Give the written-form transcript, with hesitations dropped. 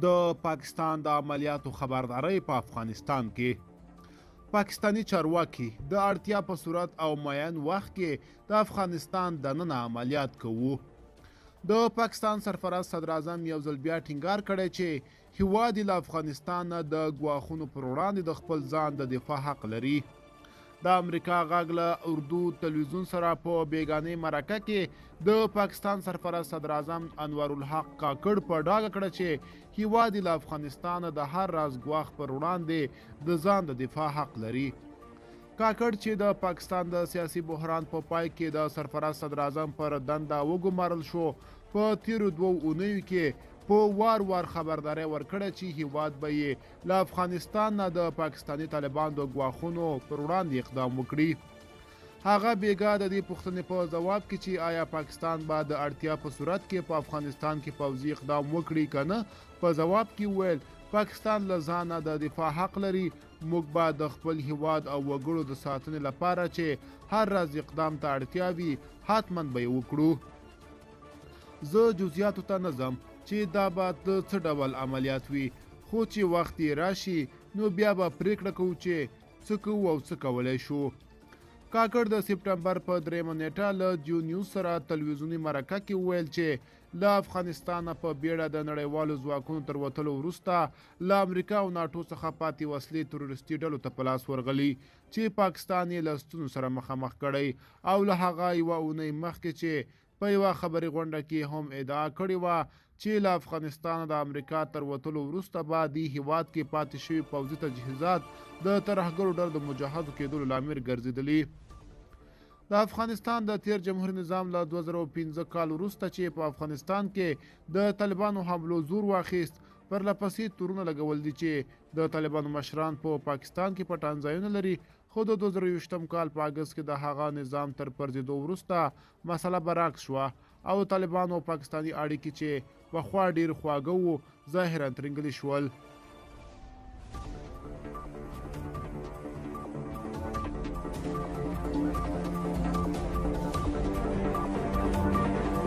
د پاکستان د عملیاتو خبرداری په افغانستان کې پاکستانی چارواکي د اړتیا په صورت او معین وخت کې د افغانستان دننه عملیات کوو. د پاکستان سرفراز صدر اعظم یو ځل بیا ټینګار کړی چې هیواد له افغانستان نه د ګواښونو پر وړاندې د خپل ځان د دفاع حق لري. د امریکا غږ له اردو تلویزیون سره په بیګانې مرکه کې د پاکستان سرفراز صدر اعظم انور الحق کاکړ په ډاګه کړه چې هیواد له افغانستان د هر راز ګواښ پر وړاندې د ځان د دفاع حق لري. کاکړ چې د پاکستان د سیاسي بحران په پای کې د سرفراز صدر اعظم پر دنده وګمارل شو، په تیرو 2 اونیو کې په وار خبرداری ورکړه چې هیواد به یې له افغانستان نه د پاکستاني طالبانو د ګواښونو پر وړاندې اقدام وکړي. هغه بیګا د دې پوښتنې په ځواب کې چې آیا پاکستان به د اړتیا په صورت کې په افغانستان کې پوځي اقدام وکړي که نه، په ځواب کې وویل پاکستان له ځانه د دفاع حق لري. موږ به د خپل هیواد او وګړو د ساتنې لپاره چې هر راز اقدام ته اړتیا وي حتما به یې وکړو. زه جزئیاتو ته نه ځم چې دا به د څه ډول عملیات وي، خو چې وخت یې راشي نو بیا به پریکړه کوو چې څه کوو او څه کولی شو. کاکړ د سپټمبر په 3 نیټه له جیو نیوز سره تلویزیوني مرکه کې وویل چې له افغانستانه په بیړه د نړیوالو ځواکونو تر وتلو وروسته له امریکا او ناټو څخه پاتې وسلې تروریستي ډلو ته په لاس ورغلي چې پاکستان یې له ستونزو سره مخامخ کړی، او له هغه یوه اونۍ مخکې چې په یوه خبري غونډه کې هم ادعا کړې وه چې له افغانستان د امریکا تر وتلو وروسته به دې هیواد کې پاتې شوي پوځي تجهیزات د ترهګرو ډلو د مجهزو کېدلو لامل ګرځېدلي. د افغانستان د تیر جمهوري نظام له 2015 کال وروسته چې په افغانستان کې د طالبانو حملو زور واخیست، پرلپسې تورونه لګول دي چې د طالبانو مشران په پاکستان کې پټان ځایونه لري، خو د 2020 کال په اګست کې د هغه نظام تر پرځېدو وروسته مسله برعکس شوه او طالبانو او پاکستاني اړیکې چې پخوا ډېر خواږه وو ظاهراً ترنګلي شول.